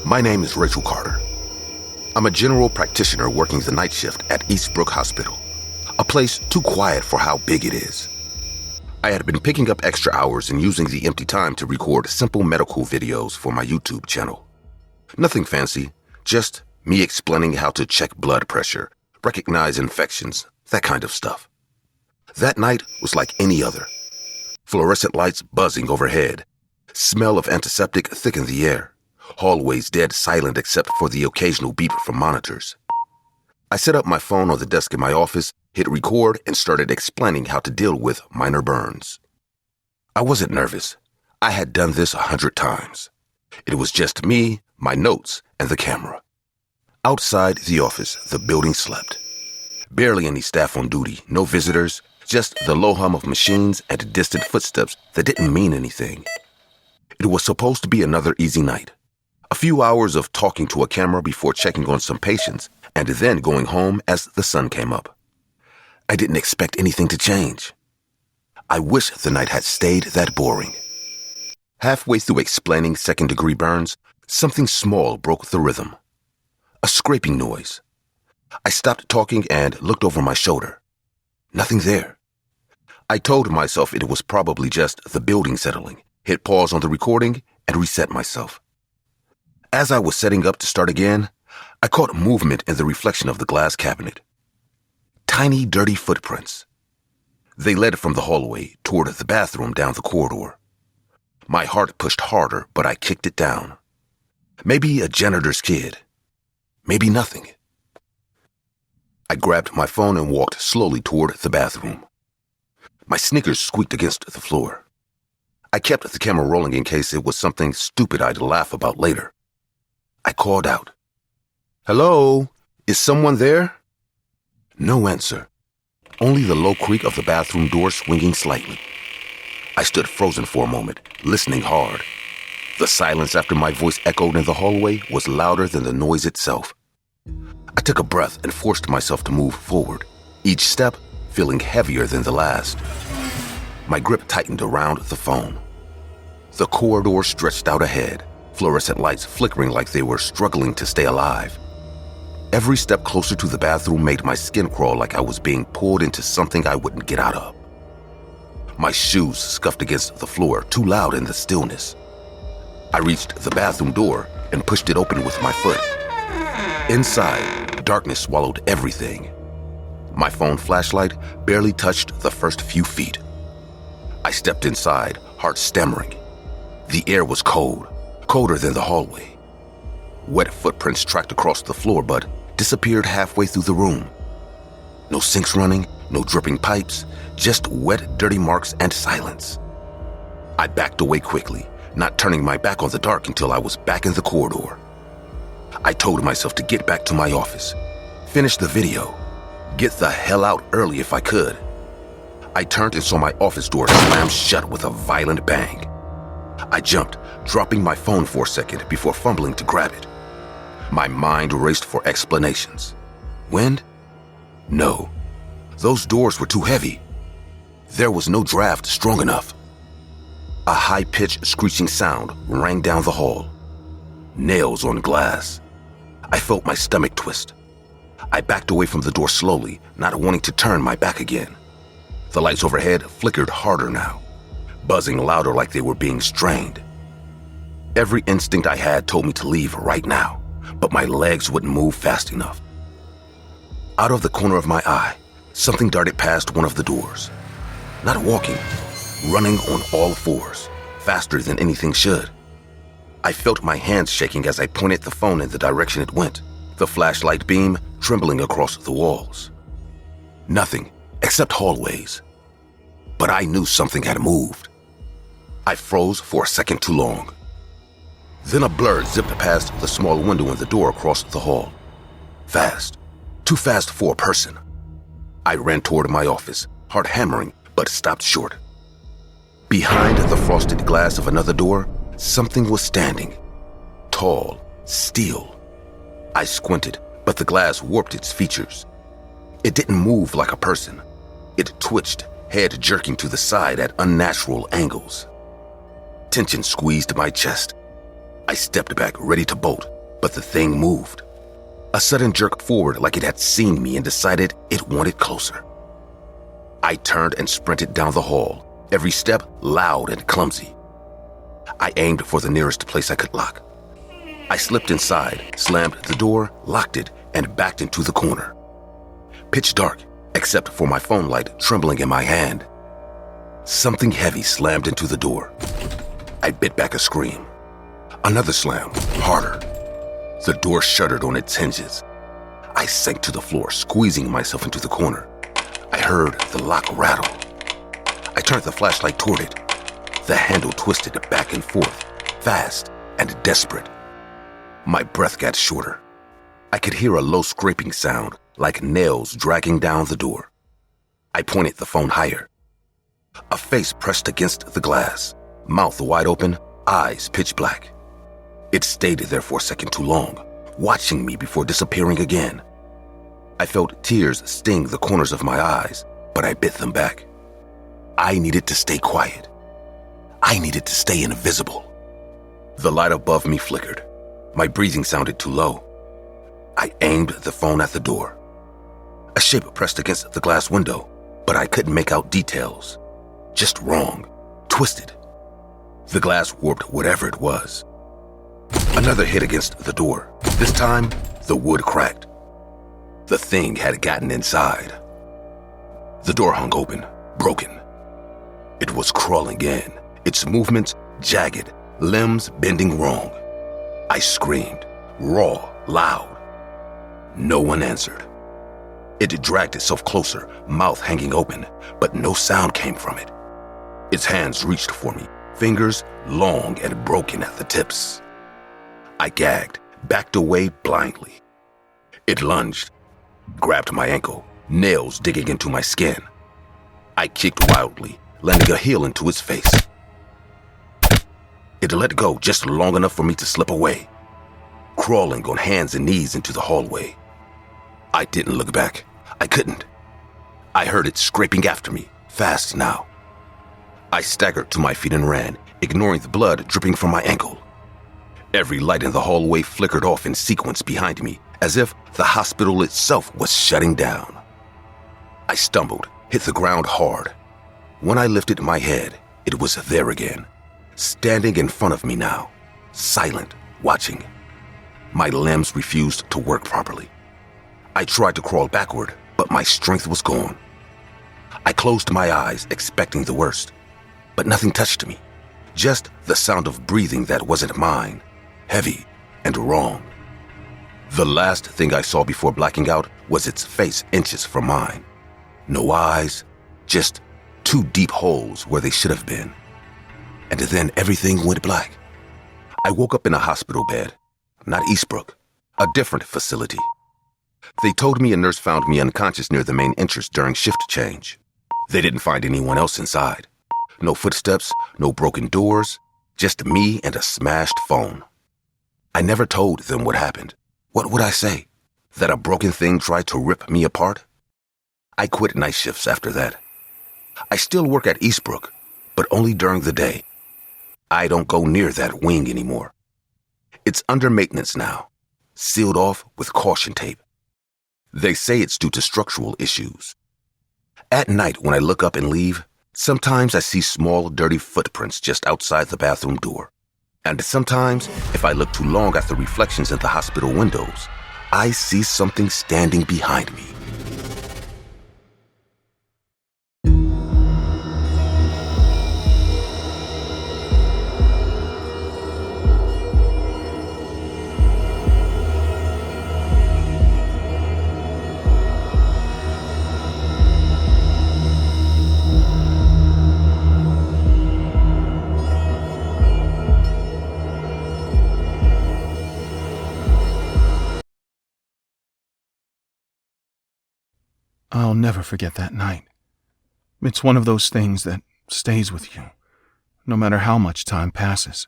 My name is Rachel Carter. I'm a general practitioner working the night shift at Eastbrook Hospital, a place too quiet for how big it is. I had been picking up extra hours and using the empty time to record simple medical videos for my YouTube channel. Nothing fancy, just me explaining how to check blood pressure, recognize infections, that kind of stuff. That night was like any other. Fluorescent lights buzzing overhead, smell of antiseptic thick in the air, hallways dead silent except for the occasional beep from monitors. I set up my phone on the desk in my office, hit record, and started explaining how to deal with minor burns. I wasn't nervous. I had done this 100 times. It was just me, my notes, and the camera. Outside the office, the building slept. Barely any staff on duty, no visitors, just the low hum of machines and distant footsteps that didn't mean anything. It was supposed to be another easy night. A few hours of talking to a camera before checking on some patients, and then going home as the sun came up. I didn't expect anything to change. I wish the night had stayed that boring. Halfway through explaining second-degree burns, something small broke the rhythm. A scraping noise. I stopped talking and looked over my shoulder. Nothing there. I told myself it was probably just the building settling, hit pause on the recording, and reset myself. As I was setting up to start again, I caught movement in the reflection of the glass cabinet. Tiny, dirty footprints. They led from the hallway toward the bathroom down the corridor. My heart pushed harder, but I kicked it down. Maybe a janitor's kid. Maybe nothing. I grabbed my phone and walked slowly toward the bathroom. My sneakers squeaked against the floor. I kept the camera rolling in case it was something stupid I'd laugh about later. I called out, "Hello? Is someone there?" No answer. Only the low creak of the bathroom door swinging slightly. I stood frozen for a moment, listening hard. The silence after my voice echoed in the hallway was louder than the noise itself. I took a breath and forced myself to move forward, each step feeling heavier than the last. My grip tightened around the phone. The corridor stretched out ahead, fluorescent lights flickering like they were struggling to stay alive. Every step closer to the bathroom made my skin crawl like I was being pulled into something I wouldn't get out of. My shoes scuffed against the floor, too loud in the stillness. I reached the bathroom door and pushed it open with my foot. Inside, darkness swallowed everything. My phone flashlight barely touched the first few feet. I stepped inside, heart stammering. The air was cold, colder than the hallway. Wet footprints tracked across the floor but disappeared halfway through the room. No sinks running, no dripping pipes, just wet, dirty marks and silence. I backed away quickly, not turning my back on the dark until I was back in the corridor. I told myself to get back to my office, finish the video, get the hell out early if I could. I turned and saw my office door slam shut with a violent bang. I jumped, dropping my phone for a second before fumbling to grab it. My mind raced for explanations. Wind? No. Those doors were too heavy. There was no draft strong enough. A high-pitched screeching sound rang down the hall. Nails on glass. I felt my stomach twist. I backed away from the door slowly, not wanting to turn my back again. The lights overhead flickered harder now, buzzing louder like they were being strained. Every instinct I had told me to leave right now, but my legs wouldn't move fast enough. Out of the corner of my eye, something darted past one of the doors. Not walking, running on all fours, faster than anything should. I felt my hands shaking as I pointed the phone in the direction it went, the flashlight beam trembling across the walls. Nothing except hallways. But I knew something had moved. I froze for a second too long. Then a blur zipped past the small window in the door across the hall. Fast. Too fast for a person. I ran toward my office, heart hammering, but stopped short. Behind the frosted glass of another door, something was standing. Tall, steel. I squinted, but the glass warped its features. It didn't move like a person. It twitched, head jerking to the side at unnatural angles. Tension squeezed my chest. I stepped back, ready to bolt, but the thing moved. A sudden jerk forward like it had seen me and decided it wanted closer. I turned and sprinted down the hall, every step loud and clumsy. I aimed for the nearest place I could lock. I slipped inside, slammed the door, locked it, and backed into the corner. Pitch dark, except for my phone light trembling in my hand. Something heavy slammed into the door. I bit back a scream. Another slam, harder. The door shuddered on its hinges. I sank to the floor, squeezing myself into the corner. I heard the lock rattle. I turned the flashlight toward it. The handle twisted back and forth, fast and desperate. My breath got shorter. I could hear a low scraping sound, like nails dragging down the door. I pointed the phone higher. A face pressed against the glass, mouth wide open, eyes pitch black. It stayed there for a second too long, watching me before disappearing again. I felt tears sting the corners of my eyes, but I bit them back. I needed to stay quiet. I needed to stay invisible. The light above me flickered. My breathing sounded too low. I aimed the phone at the door. A shape pressed against the glass window, but I couldn't make out details. Just wrong, twisted. The glass warped whatever it was. Another hit against the door. This time, the wood cracked. The thing had gotten inside. The door hung open, broken. It was crawling in, its movements jagged, limbs bending wrong. I screamed, raw, loud. No one answered. It dragged itself closer, mouth hanging open, but no sound came from it. Its hands reached for me, fingers long and broken at the tips. I gagged, backed away blindly. It lunged, grabbed my ankle, nails digging into my skin. I kicked wildly, landing a heel into its face. It let go just long enough for me to slip away, crawling on hands and knees into the hallway. I didn't look back. I couldn't. I heard it scraping after me, fast now. I staggered to my feet and ran, ignoring the blood dripping from my ankle. Every light in the hallway flickered off in sequence behind me, as if the hospital itself was shutting down. I stumbled, hit the ground hard. When I lifted my head, it was there again, standing in front of me now, silent, watching. My limbs refused to work properly. I tried to crawl backward, but my strength was gone. I closed my eyes, expecting the worst, but nothing touched me. Just the sound of breathing that wasn't mine, heavy and wrong. The last thing I saw before blacking out was its face inches from mine. No eyes, just two deep holes where they should have been. And then everything went black. I woke up in a hospital bed, not Eastbrook, a different facility. They told me a nurse found me unconscious near the main entrance during shift change. They didn't find anyone else inside. No footsteps, no broken doors, just me and a smashed phone. I never told them what happened. What would I say? That a broken thing tried to rip me apart? I quit night shifts after that. I still work at Eastbrook, but only during the day. I don't go near that wing anymore. It's under maintenance now, sealed off with caution tape. They say it's due to structural issues. At night, when I look up and leave, sometimes I see small, dirty footprints just outside the bathroom door. And sometimes, if I look too long at the reflections in the hospital windows, I see something standing behind me. I'll never forget that night. It's one of those things that stays with you, no matter how much time passes.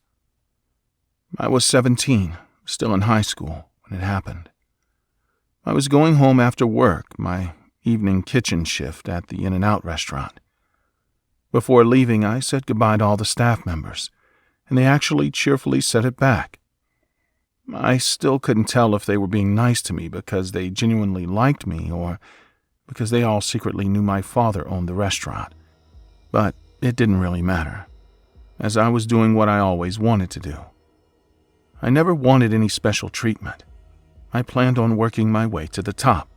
I was 17, still in high school, when it happened. I was going home after work, my evening kitchen shift at the In-N-Out restaurant. Before leaving, I said goodbye to all the staff members, and they actually cheerfully said it back. I still couldn't tell if they were being nice to me because they genuinely liked me or because they all secretly knew my father owned the restaurant. But it didn't really matter, as I was doing what I always wanted to do. I never wanted any special treatment. I planned on working my way to the top.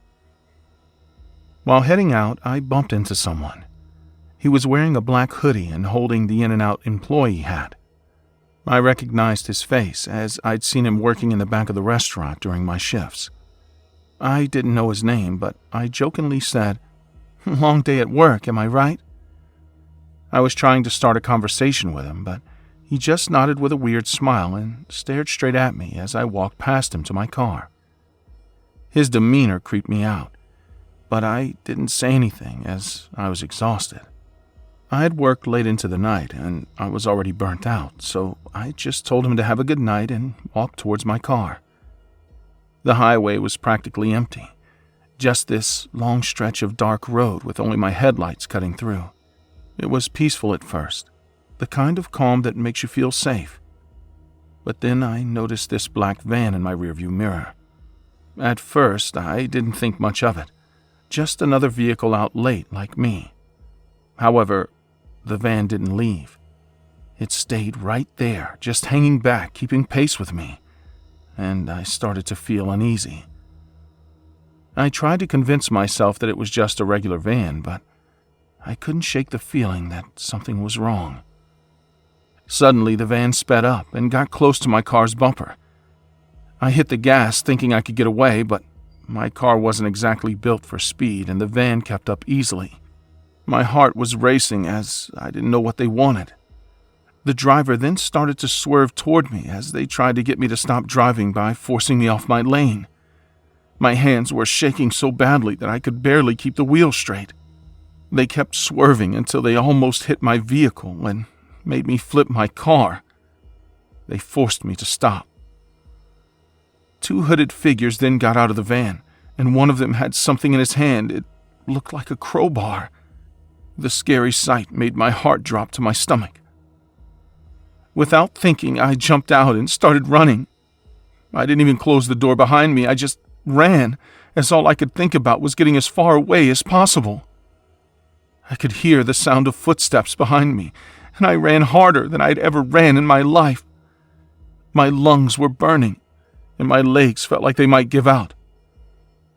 While heading out, I bumped into someone. He was wearing a black hoodie and holding the In-N-Out employee hat. I recognized his face, as I'd seen him working in the back of the restaurant during my shifts. I didn't know his name, but I jokingly said, "Long day at work, am I right?" I was trying to start a conversation with him, but he just nodded with a weird smile and stared straight at me as I walked past him to my car. His demeanor creeped me out, but I didn't say anything as I was exhausted. I had worked late into the night and I was already burnt out, so I just told him to have a good night and walked towards my car. The highway was practically empty, just this long stretch of dark road with only my headlights cutting through. It was peaceful at first, the kind of calm that makes you feel safe. But then I noticed this black van in my rearview mirror. At first, I didn't think much of it, just another vehicle out late like me. However, the van didn't leave. It stayed right there, just hanging back, keeping pace with me, and I started to feel uneasy. I tried to convince myself that it was just a regular van, but I couldn't shake the feeling that something was wrong. Suddenly, the van sped up and got close to my car's bumper. I hit the gas thinking I could get away, but my car wasn't exactly built for speed and the van kept up easily. My heart was racing as I didn't know what they wanted. The driver then started to swerve toward me as they tried to get me to stop driving by forcing me off my lane. My hands were shaking so badly that I could barely keep the wheel straight. They kept swerving until they almost hit my vehicle and made me flip my car. They forced me to stop. Two hooded figures then got out of the van, and one of them had something in his hand. It looked like a crowbar. The scary sight made my heart drop to my stomach. Without thinking, I jumped out and started running. I didn't even close the door behind me. I just ran, as all I could think about was getting as far away as possible. I could hear the sound of footsteps behind me, and I ran harder than I'd ever ran in my life. My lungs were burning, and my legs felt like they might give out.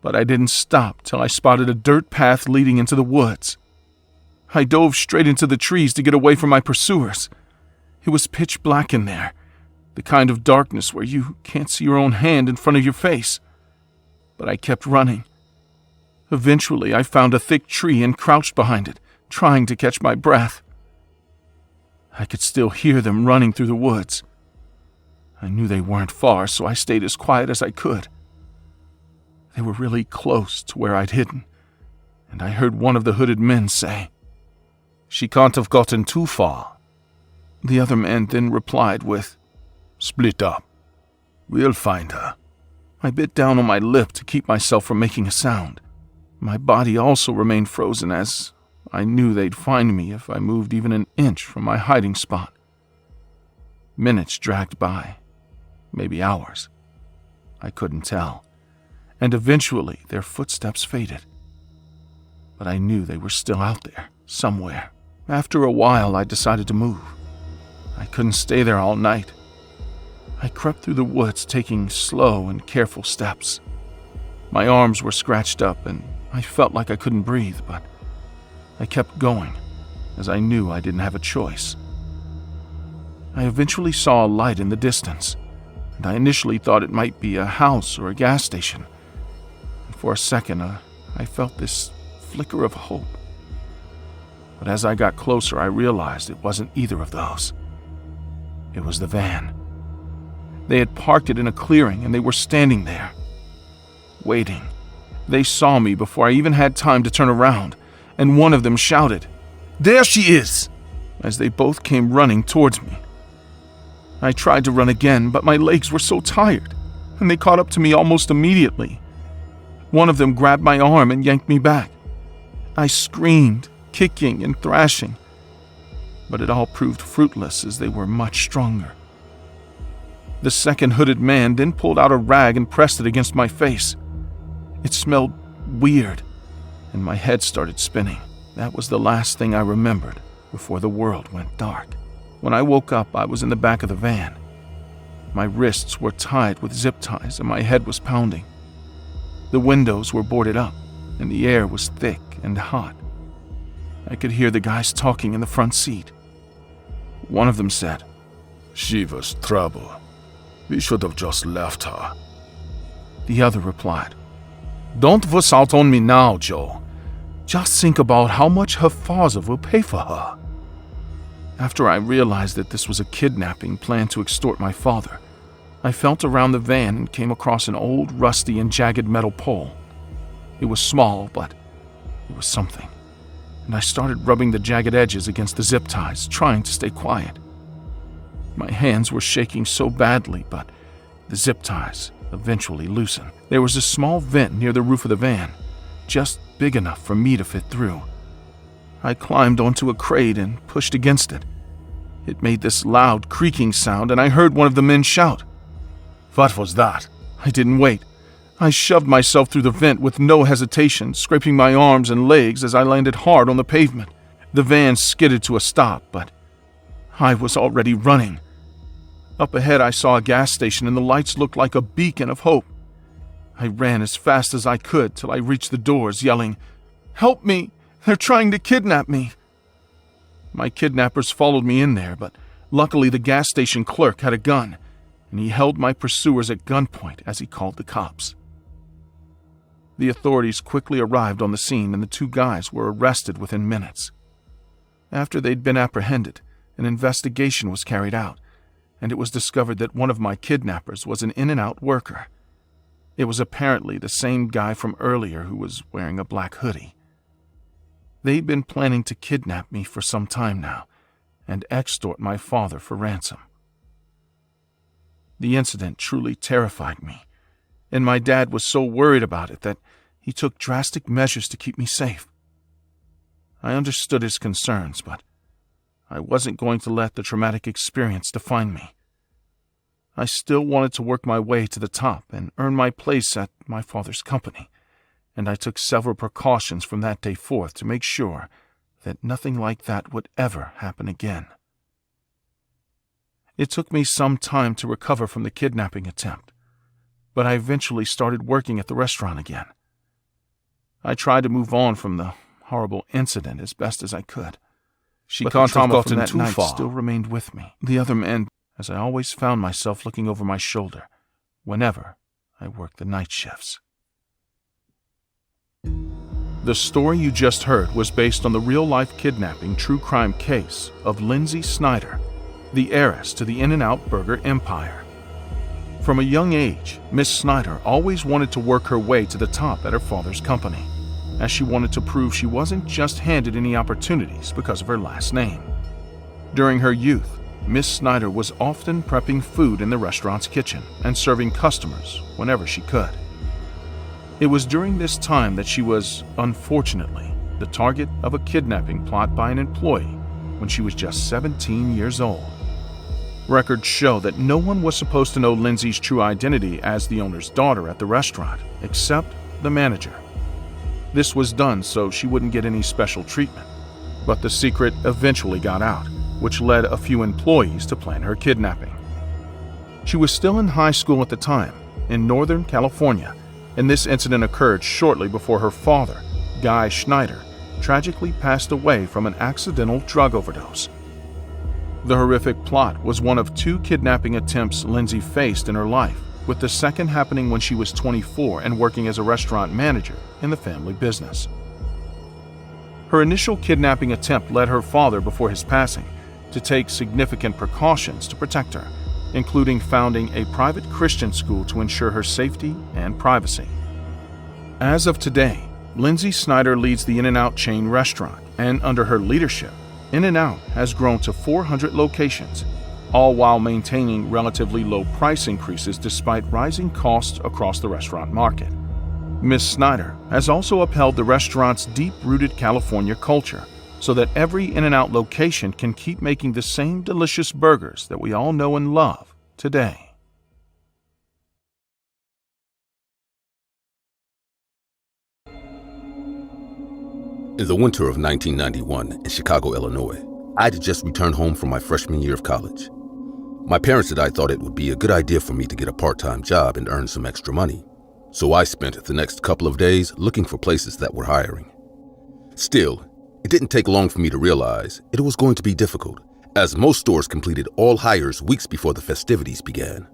But I didn't stop till I spotted a dirt path leading into the woods. I dove straight into the trees to get away from my pursuers. It was pitch black in there, the kind of darkness where you can't see your own hand in front of your face. But I kept running. Eventually, I found a thick tree and crouched behind it, trying to catch my breath. I could still hear them running through the woods. I knew they weren't far, so I stayed as quiet as I could. They were really close to where I'd hidden, and I heard one of the hooded men say, "She can't have gotten too far." The other man then replied with, "Split up. We'll find her." I bit down on my lip to keep myself from making a sound. My body also remained frozen as I knew they'd find me if I moved even an inch from my hiding spot. Minutes dragged by, maybe hours. I couldn't tell, and eventually their footsteps faded. But I knew they were still out there, somewhere. After a while, I decided to move. I couldn't stay there all night. I crept through the woods, taking slow and careful steps. My arms were scratched up, and I felt like I couldn't breathe, but I kept going, as I knew I didn't have a choice. I eventually saw a light in the distance, and I initially thought it might be a house or a gas station. And for a second, I felt this flicker of hope. But as I got closer, I realized it wasn't either of those. It was the van. They had parked it in a clearing, and they were standing there, waiting. They saw me before I even had time to turn around, and one of them shouted, "There she is!" as they both came running towards me. I tried to run again, but my legs were so tired, and they caught up to me almost immediately. One of them grabbed my arm and yanked me back. I screamed, kicking and thrashing, but it all proved fruitless as they were much stronger. The second hooded man then pulled out a rag and pressed it against my face. It smelled weird, and my head started spinning. That was the last thing I remembered before the world went dark. When I woke up, I was in the back of the van. My wrists were tied with zip ties and my head was pounding. The windows were boarded up and the air was thick and hot. I could hear the guys talking in the front seat. One of them said, "She was trouble. We should have just left her." The other replied, "Don't wuss out on me now, Joe. Just think about how much her father will pay for her." After I realized that this was a kidnapping planned to extort my father, I felt around the van and came across an old, rusty, and jagged metal pole. It was small, but it was something, and I started rubbing the jagged edges against the zip ties, trying to stay quiet. My hands were shaking so badly, but the zip ties eventually loosened. There was a small vent near the roof of the van, just big enough for me to fit through. I climbed onto a crate and pushed against it. It made this loud creaking sound, and I heard one of the men shout. What was that? I didn't wait. I shoved myself through the vent with no hesitation, scraping my arms and legs as I landed hard on the pavement. The van skidded to a stop, but I was already running. Up ahead, I saw a gas station, and the lights looked like a beacon of hope. I ran as fast as I could till I reached the doors, yelling, "Help me! They're trying to kidnap me!" My kidnappers followed me in there, but luckily the gas station clerk had a gun, and he held my pursuers at gunpoint as he called the cops. The authorities quickly arrived on the scene, and the two guys were arrested within minutes. After they'd been apprehended, an investigation was carried out, and it was discovered that one of my kidnappers was an in-and-out worker. It was apparently the same guy from earlier who was wearing a black hoodie. They'd been planning to kidnap me for some time now and extort my father for ransom. The incident truly terrified me, and my dad was so worried about it that he took drastic measures to keep me safe. I understood his concerns, but I wasn't going to let the traumatic experience define me. I still wanted to work my way to the top and earn my place at my father's company, and I took several precautions from that day forth to make sure that nothing like that would ever happen again. It took me some time to recover from the kidnapping attempt, but I eventually started working at the restaurant again. I tried to move on from the horrible incident as best as I could. But can't have gotten that too night far. still remained with me. The other man, as I always found myself looking over my shoulder whenever I worked the night shifts. The story you just heard was based on the real-life kidnapping true crime case of Lindsay Snyder, the heiress to the In-N-Out Burger empire. From a young age, Miss Snyder always wanted to work her way to the top at her father's company, as she wanted to prove she wasn't just handed any opportunities because of her last name. During her youth, Miss Snyder was often prepping food in the restaurant's kitchen and serving customers whenever she could. It was during this time that she was, unfortunately, the target of a kidnapping plot by an employee when she was just 17 years old. Records show that no one was supposed to know Lindsay's true identity as the owner's daughter at the restaurant, except the manager. This was done so she wouldn't get any special treatment, but the secret eventually got out, which led a few employees to plan her kidnapping. She was still in high school at the time, in Northern California, and this incident occurred shortly before her father, Guy Schneider, tragically passed away from an accidental drug overdose. The horrific plot was one of 2 kidnapping attempts Lindsay faced in her life, with the second happening when she was 24 and working as a restaurant manager in the family business. Her initial kidnapping attempt led her father, before his passing, to take significant precautions to protect her, including founding a private Christian school to ensure her safety and privacy. As of today, Lindsay Snyder leads the In-N-Out chain restaurant, and under her leadership, In-N-Out has grown to 400 locations, all while maintaining relatively low price increases despite rising costs across the restaurant market. Ms. Snyder has also upheld the restaurant's deep-rooted California culture so that every In-N-Out location can keep making the same delicious burgers that we all know and love today. In the winter of 1991 in Chicago, Illinois, I'd just returned home from my freshman year of college. My parents and I thought it would be a good idea for me to get a part-time job and earn some extra money. So I spent the next couple of days looking for places that were hiring. Still, it didn't take long for me to realize it was going to be difficult, as most stores completed all hires weeks before the festivities began.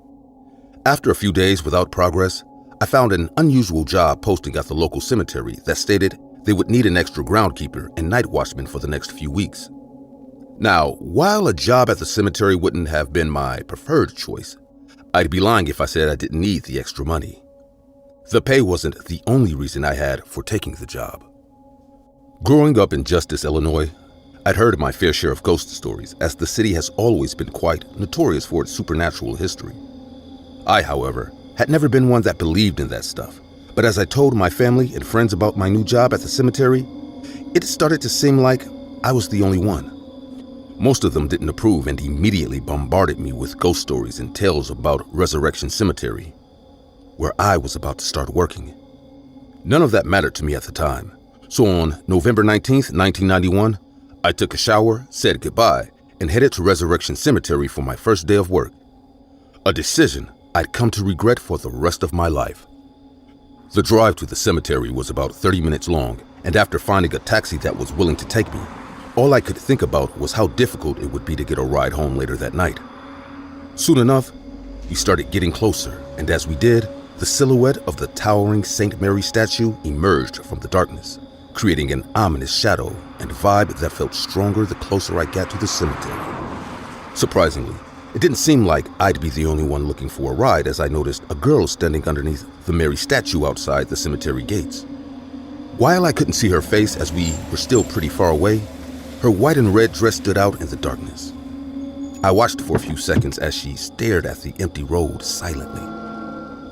After a few days without progress, I found an unusual job posting at the local cemetery that stated they would need an extra groundkeeper and night watchman for the next few weeks. Now, while a job at the cemetery wouldn't have been my preferred choice, I'd be lying if I said I didn't need the extra money. The pay wasn't the only reason I had for taking the job. Growing up in Justice, Illinois, I'd heard my fair share of ghost stories, as the city has always been quite notorious for its supernatural history. I, however, had never been one that believed in that stuff, but as I told my family and friends about my new job at the cemetery, it started to seem like I was the only one. Most of them didn't approve and immediately bombarded me with ghost stories and tales about Resurrection Cemetery, where I was about to start working. None of that mattered to me at the time, so on November 19th, 1991, I took a shower, said goodbye, and headed to Resurrection Cemetery for my first day of work. A decision I'd come to regret for the rest of my life. The drive to the cemetery was about 30 minutes long, and after finding a taxi that was willing to take me, all I could think about was how difficult it would be to get a ride home later that night. Soon enough, we started getting closer, and as we did, the silhouette of the towering St. Mary statue emerged from the darkness, creating an ominous shadow and vibe that felt stronger the closer I got to the cemetery. Surprisingly, it didn't seem like I'd be the only one looking for a ride, as I noticed a girl standing underneath the Mary statue outside the cemetery gates. While I couldn't see her face as we were still pretty far away, her white and red dress stood out in the darkness. I watched for a few seconds as she stared at the empty road silently.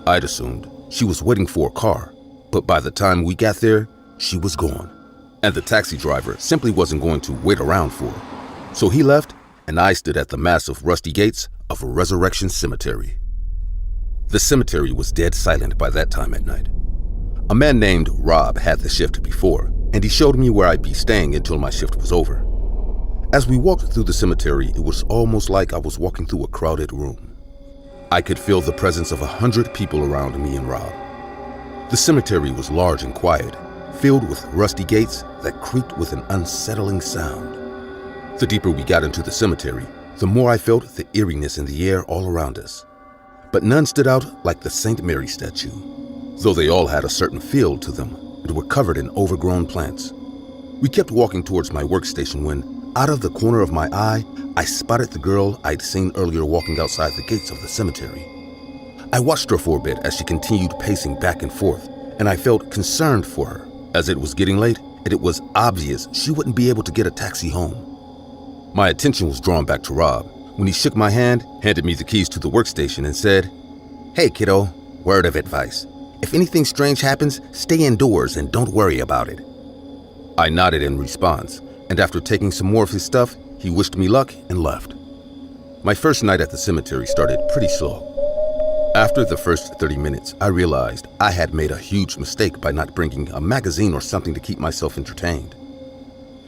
I'd assumed she was waiting for a car, but by the time we got there, she was gone, and the taxi driver simply wasn't going to wait around for her. So he left, and I stood at the massive rusty gates of Resurrection Cemetery. The cemetery was dead silent by that time at night. A man named Rob had the shift before, and he showed me where I'd be staying until my shift was over. As we walked through the cemetery, it was almost like I was walking through a crowded room. I could feel the presence of 100 people around me and Rob. The cemetery was large and quiet, filled with rusty gates that creaked with an unsettling sound. The deeper we got into the cemetery, the more I felt the eeriness in the air all around us. But none stood out like the St. Mary statue, though they all had a certain feel to them and were covered in overgrown plants. We kept walking towards my workstation when, out of the corner of my eye, I spotted the girl I'd seen earlier walking outside the gates of the cemetery. I watched her for a bit as she continued pacing back and forth, and I felt concerned for her, as it was getting late and it was obvious she wouldn't be able to get a taxi home. My attention was drawn back to Rob when he shook my hand, handed me the keys to the workstation, and said, "Hey kiddo, word of advice. If anything strange happens, stay indoors and don't worry about it." I nodded in response, and after taking some more of his stuff, he wished me luck and left. My first night at the cemetery started pretty slow. After the first 30 minutes, I realized I had made a huge mistake by not bringing a magazine or something to keep myself entertained.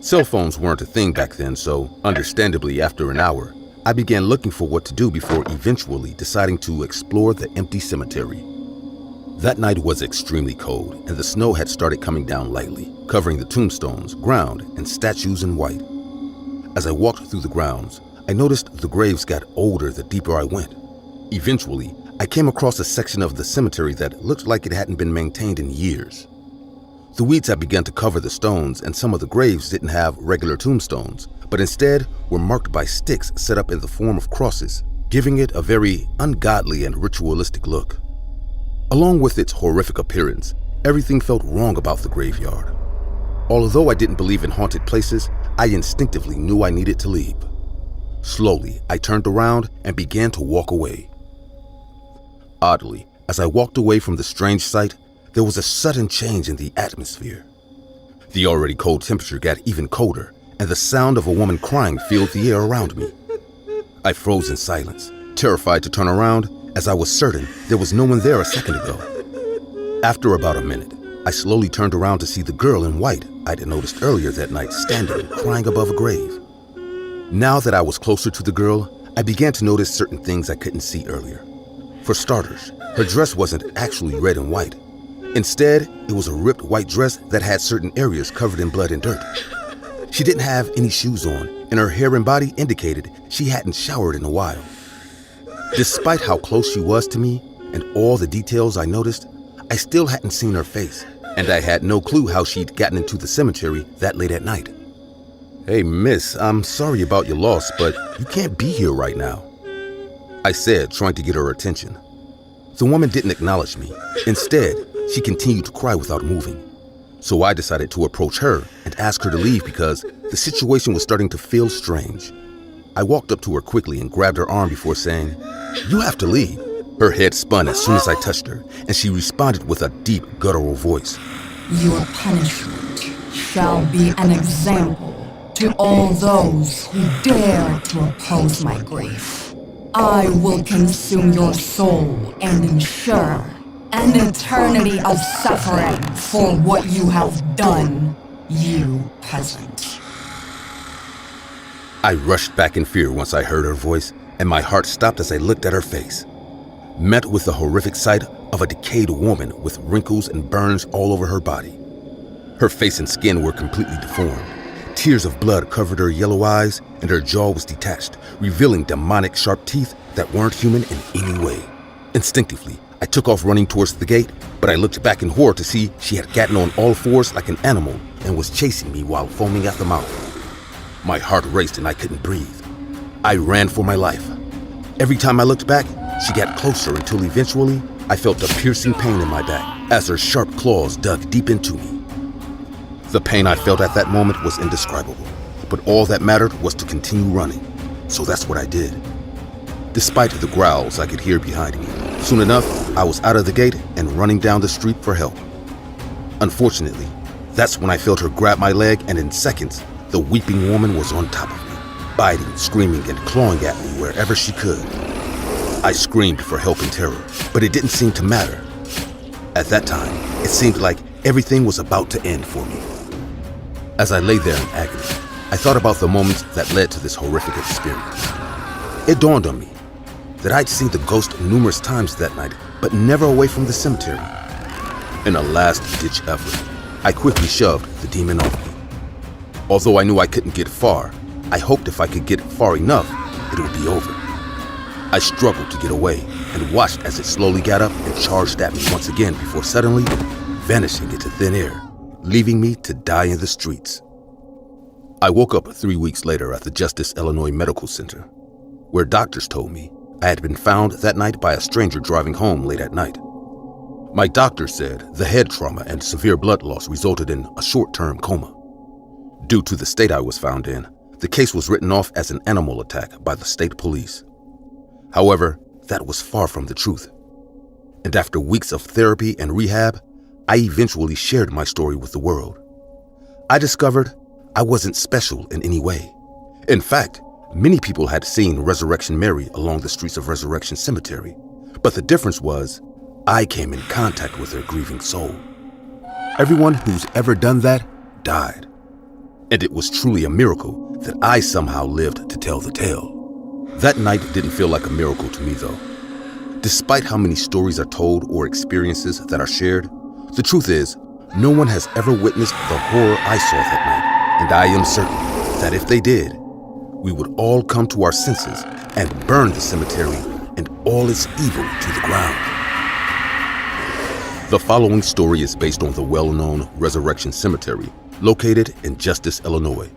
Cell phones weren't a thing back then, so understandably, after an hour, I began looking for what to do before eventually deciding to explore the empty cemetery. That night was extremely cold, and the snow had started coming down lightly, covering the tombstones, ground, and statues in white. As I walked through the grounds, I noticed the graves got older the deeper I went. Eventually, I came across a section of the cemetery that looked like it hadn't been maintained in years. The weeds had begun to cover the stones, and some of the graves didn't have regular tombstones, but instead were marked by sticks set up in the form of crosses, giving it a very ungodly and ritualistic look. Along with its horrific appearance, everything felt wrong about the graveyard. Although I didn't believe in haunted places, I instinctively knew I needed to leave. Slowly, I turned around and began to walk away. Oddly, as I walked away from the strange sight, there was a sudden change in the atmosphere. The already cold temperature got even colder, and the sound of a woman crying filled the air around me. I froze in silence, terrified to turn around, as I was certain there was no one there a second ago. After about a minute, I slowly turned around to see the girl in white I'd noticed earlier that night standing, crying above a grave. Now that I was closer to the girl, I began to notice certain things I couldn't see earlier. For starters, her dress wasn't actually red and white. Instead, it was a ripped white dress that had certain areas covered in blood and dirt. She didn't have any shoes on, and her hair and body indicated she hadn't showered in a while. Despite how close she was to me and all the details I noticed, I still hadn't seen her face, and I had no clue how she'd gotten into the cemetery that late at night. "Hey, miss, I'm sorry about your loss, but you can't be here right now," I said, trying to get her attention. The woman didn't acknowledge me. Instead, she continued to cry without moving. So I decided to approach her and ask her to leave because the situation was starting to feel strange. I walked up to her quickly and grabbed her arm before saying, "You have to leave." Her head spun as soon as I touched her, and she responded with a deep, guttural voice. "Your punishment shall be an example to all those who dare to oppose my grief. I will consume your soul and ensure an eternity of suffering for what you have done, you peasant." I rushed back in fear once I heard her voice, and my heart stopped as I looked at her face. Met with the horrific sight of a decayed woman with wrinkles and burns all over her body. Her face and skin were completely deformed. Tears of blood covered her yellow eyes, and her jaw was detached, revealing demonic sharp teeth that weren't human in any way. Instinctively, I took off running towards the gate, but I looked back in horror to see she had gotten on all fours like an animal and was chasing me while foaming at the mouth. My heart raced and I couldn't breathe. I ran for my life. Every time I looked back, she got closer until eventually I felt a piercing pain in my back as her sharp claws dug deep into me. The pain I felt at that moment was indescribable, but all that mattered was to continue running, so that's what I did. Despite the growls I could hear behind me, soon enough, I was out of the gate and running down the street for help. Unfortunately, that's when I felt her grab my leg, and in seconds, the weeping woman was on top of me, biting, screaming, and clawing at me wherever she could. I screamed for help in terror, but it didn't seem to matter. At that time, it seemed like everything was about to end for me. As I lay there in agony, I thought about the moments that led to this horrific experience. It dawned on me that I'd seen the ghost numerous times that night, but never away from the cemetery. In a last-ditch effort, I quickly shoved the demon off me. Although I knew I couldn't get far, I hoped if I could get far enough, it would be over. I struggled to get away and watched as it slowly got up and charged at me once again before suddenly vanishing into thin air, leaving me to die in the streets. I woke up 3 weeks later at the Justice, Illinois Medical Center, where doctors told me I had been found that night by a stranger driving home late at night. My doctor said the head trauma and severe blood loss resulted in a short-term coma. Due to the state I was found in, the case was written off as an animal attack by the state police. However, that was far from the truth. And after weeks of therapy and rehab, I eventually shared my story with the world. I discovered I wasn't special in any way. In fact, many people had seen Resurrection Mary along the streets of Resurrection Cemetery, but the difference was I came in contact with her grieving soul. Everyone who's ever done that died. And it was truly a miracle that I somehow lived to tell the tale. That night didn't feel like a miracle to me, though. Despite how many stories are told or experiences that are shared, the truth is, no one has ever witnessed the horror I saw that night, and I am certain that if they did, we would all come to our senses and burn the cemetery and all its evil to the ground. The following story is based on the well-known Resurrection Cemetery, located in Justice, Illinois.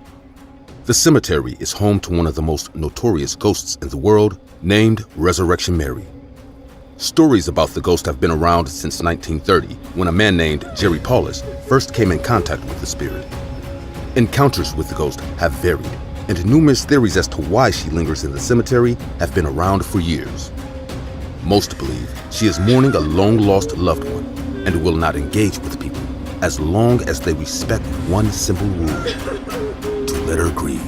The cemetery is home to one of the most notorious ghosts in the world, named Resurrection Mary. Stories about the ghost have been around since 1930, when a man named Jerry Paulus first came in contact with the spirit. Encounters with the ghost have varied, and numerous theories as to why she lingers in the cemetery have been around for years. Most believe she is mourning a long-lost loved one and will not engage with people as long as they respect one simple rule: to let her grieve.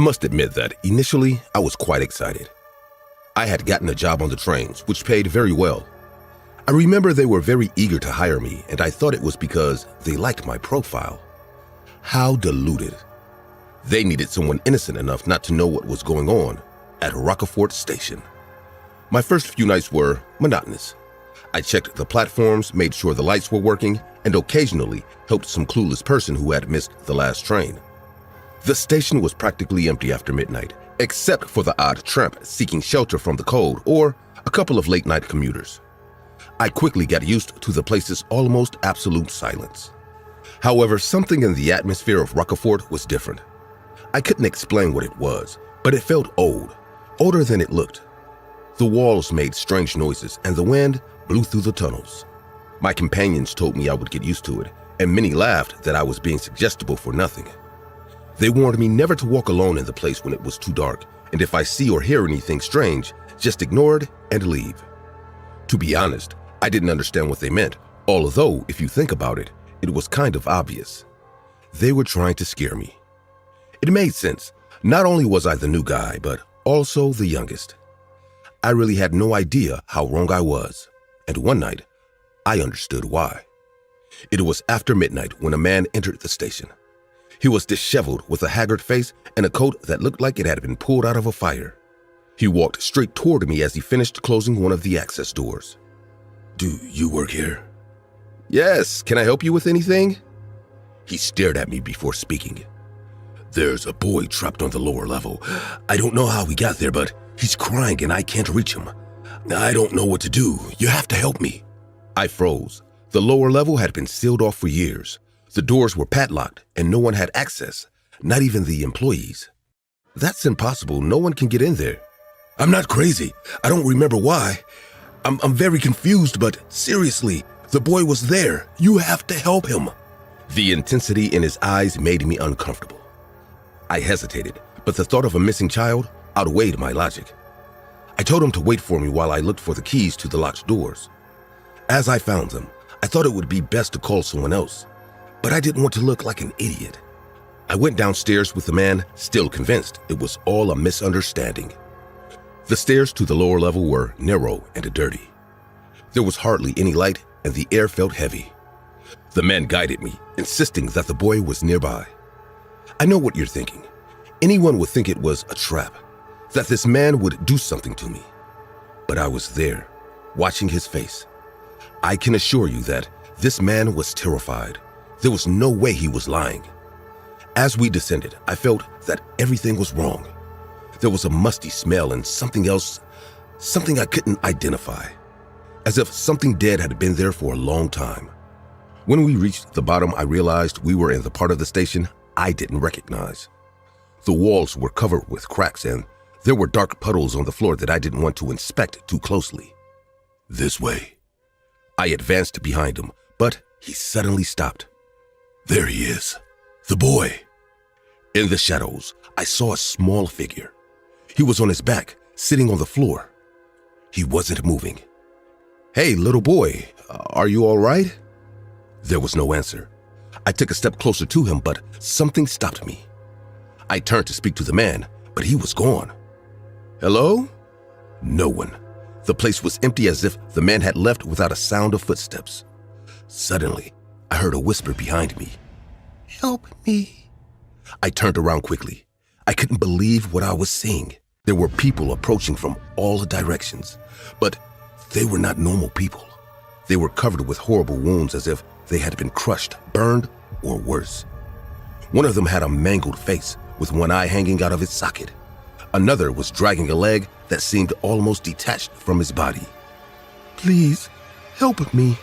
must admit that initially I was quite excited. I had gotten a job on the trains, which paid very well. I remember they were very eager to hire me, and I thought it was because they liked my profile. How deluded. They needed someone innocent enough not to know what was going on at Rockefort Station. My first few nights were monotonous. I checked the platforms, made sure the lights were working, and occasionally helped some clueless person who had missed the last train. The station was practically empty after midnight, except for the odd tramp seeking shelter from the cold or a couple of late-night commuters. I quickly got used to the place's almost absolute silence. However, something in the atmosphere of Rockefort was different. I couldn't explain what it was, but it felt old, older than it looked. The walls made strange noises, and the wind blew through the tunnels. My companions told me I would get used to it, and many laughed that I was being suggestible for nothing. They warned me never to walk alone in the place when it was too dark, and if I see or hear anything strange, just ignore it and leave. To be honest, I didn't understand what they meant, although if you think about it, it was kind of obvious. They were trying to scare me. It made sense. Not only was I the new guy, but also the youngest. I really had no idea how wrong I was, and one night, I understood why. It was after midnight when a man entered the station. He was disheveled with a haggard face and a coat that looked like it had been pulled out of a fire. He walked straight toward me as he finished closing one of the access doors. "Do you work here?" "Yes, can I help you with anything?" He stared at me before speaking. "There's a boy trapped on the lower level. I don't know how he got there, but he's crying and I can't reach him. I don't know what to do. You have to help me." I froze. The lower level had been sealed off for years. The doors were padlocked and no one had access, not even the employees. "That's impossible. No one can get in there." "I'm not crazy. I don't remember why. I'm very confused, but seriously, the boy was there. You have to help him." The intensity in his eyes made me uncomfortable. I hesitated, but the thought of a missing child outweighed my logic. I told him to wait for me while I looked for the keys to the locked doors. As I found them, I thought it would be best to call someone else, but I didn't want to look like an idiot. I went downstairs with the man, still convinced it was all a misunderstanding. The stairs to the lower level were narrow and dirty. There was hardly any light, and the air felt heavy. The man guided me, insisting that the boy was nearby. I know what you're thinking. Anyone would think it was a trap, that this man would do something to me. But I was there, watching his face. I can assure you that this man was terrified. There was no way he was lying. As we descended, I felt that everything was wrong. There was a musty smell and something else, something I couldn't identify, as if something dead had been there for a long time. When we reached the bottom, I realized we were in the part of the station I didn't recognize. The walls were covered with cracks and there were dark puddles on the floor that I didn't want to inspect too closely. "This way." I advanced behind him, but he suddenly stopped. "There he is, the boy." In the shadows, I saw a small figure. He was on his back, sitting on the floor. He wasn't moving. "Hey, little boy, are you all right?" There was no answer. I took a step closer to him, but something stopped me. I turned to speak to the man, but he was gone. "Hello?" No one. The place was empty, as if the man had left without a sound of footsteps. Suddenly, I heard a whisper behind me. "Help me." I turned around quickly. I couldn't believe what I was seeing. There were people approaching from all directions, but they were not normal people. They were covered with horrible wounds, as if they had been crushed, burned, or worse. One of them had a mangled face with one eye hanging out of its socket. Another was dragging a leg that seemed almost detached from his body. "Please, help me.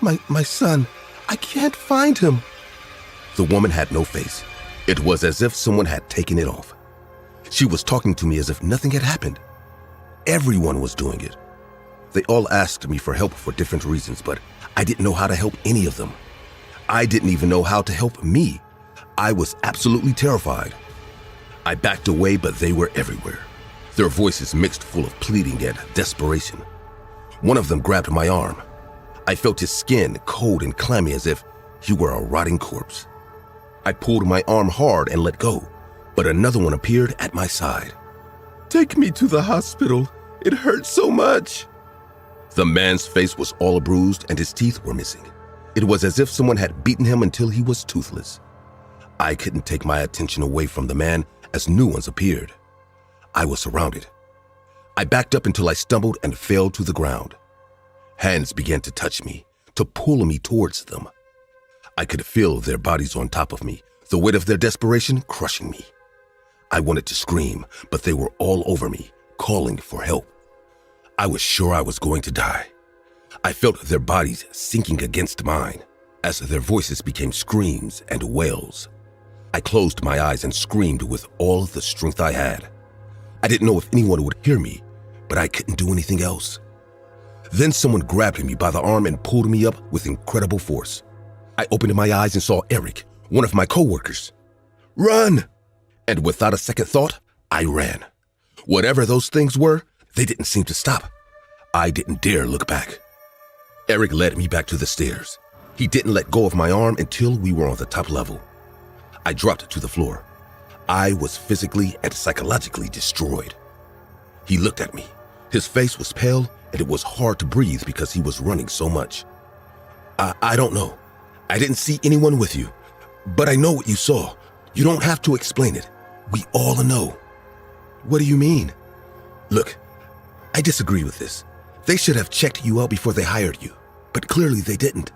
My son, I can't find him." The woman had no face. It was as if someone had taken it off. She was talking to me as if nothing had happened. Everyone was doing it. They all asked me for help for different reasons, but I didn't know how to help any of them. I didn't even know how to help me. I was absolutely terrified. I backed away, but they were everywhere. Their voices mixed full of pleading and desperation. One of them grabbed my arm. I felt his skin cold and clammy, as if he were a rotting corpse. I pulled my arm hard and let go, but another one appeared at my side. "Take me to the hospital. It hurts so much." The man's face was all bruised and his teeth were missing. It was as if someone had beaten him until he was toothless. I couldn't take my attention away from the man as new ones appeared. I was surrounded. I backed up until I stumbled and fell to the ground. Hands began to touch me, to pull me towards them. I could feel their bodies on top of me, the weight of their desperation crushing me. I wanted to scream, but they were all over me, calling for help. I was sure I was going to die. I felt their bodies sinking against mine as their voices became screams and wails. I closed my eyes and screamed with all the strength I had. I didn't know if anyone would hear me, but I couldn't do anything else. Then someone grabbed me by the arm and pulled me up with incredible force. I opened my eyes and saw Eric, one of my coworkers. "Run!" And without a second thought, I ran. Whatever those things were, they didn't seem to stop. I didn't dare look back. Eric led me back to the stairs. He didn't let go of my arm until we were on the top level. I dropped to the floor. I was physically and psychologically destroyed. He looked at me. His face was pale and it was hard to breathe because he was running so much. I don't know. I didn't see anyone with you, but I know what you saw. You don't have to explain it. We all know. What do you mean? Look, I disagree with this. They should have checked you out before they hired you, but clearly they didn't.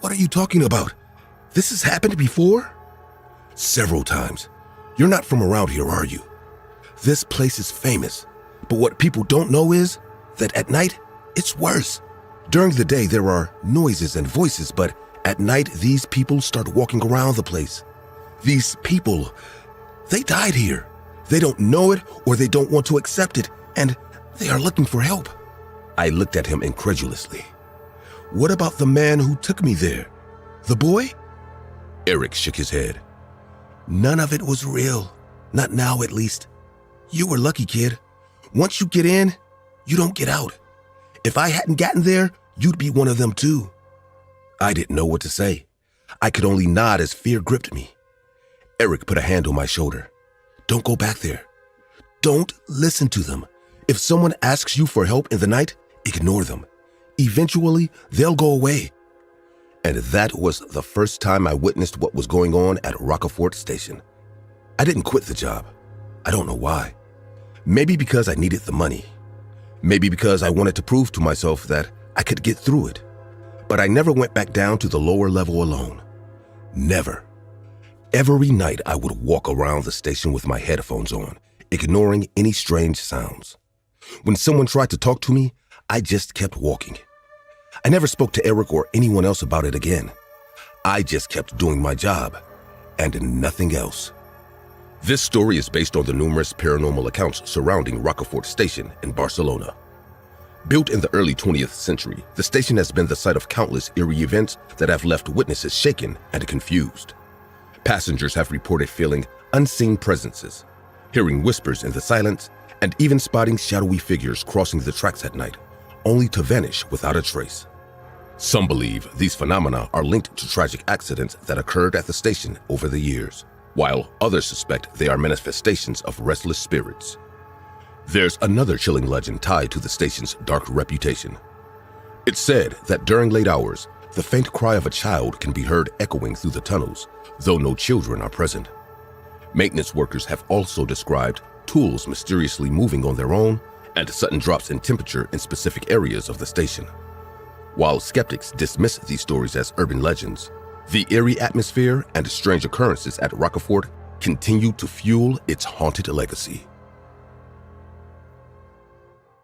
What are you talking about? This has happened before? Several times. You're not from around here, are you? This place is famous, but what people don't know is that at night, it's worse. During the day, there are noises and voices, but at night, these people start walking around the place. These people, they died here. They don't know it or they don't want to accept it, and they are looking for help. I looked at him incredulously. What about the man who took me there? The boy? Eric shook his head. None of it was real. Not now, at least. You were lucky, kid. Once you get in, you don't get out. If I hadn't gotten there, you'd be one of them too. I didn't know what to say. I could only nod as fear gripped me. Eric put a hand on my shoulder. Don't go back there. Don't listen to them. If someone asks you for help in the night, ignore them. Eventually, they'll go away. And that was the first time I witnessed what was going on at Rockefort Station. I didn't quit the job. I don't know why. Maybe because I needed the money. Maybe because I wanted to prove to myself that I could get through it. But I never went back down to the lower level alone. Never. Every night I would walk around the station with my headphones on, ignoring any strange sounds. When someone tried to talk to me, I just kept walking. I never spoke to Eric or anyone else about it again. I just kept doing my job, and nothing else. This story is based on the numerous paranormal accounts surrounding Rockefort Station in Barcelona. Built in the early 20th century, the station has been the site of countless eerie events that have left witnesses shaken and confused. Passengers have reported feeling unseen presences, hearing whispers in the silence, and even spotting shadowy figures crossing the tracks at night, only to vanish without a trace. Some believe these phenomena are linked to tragic accidents that occurred at the station over the years, while others suspect they are manifestations of restless spirits. There's another chilling legend tied to the station's dark reputation. It's said that during late hours, the faint cry of a child can be heard echoing through the tunnels, though no children are present. Maintenance workers have also described tools mysteriously moving on their own and sudden drops in temperature in specific areas of the station. While skeptics dismiss these stories as urban legends, the eerie atmosphere and strange occurrences at Rockefort continue to fuel its haunted legacy.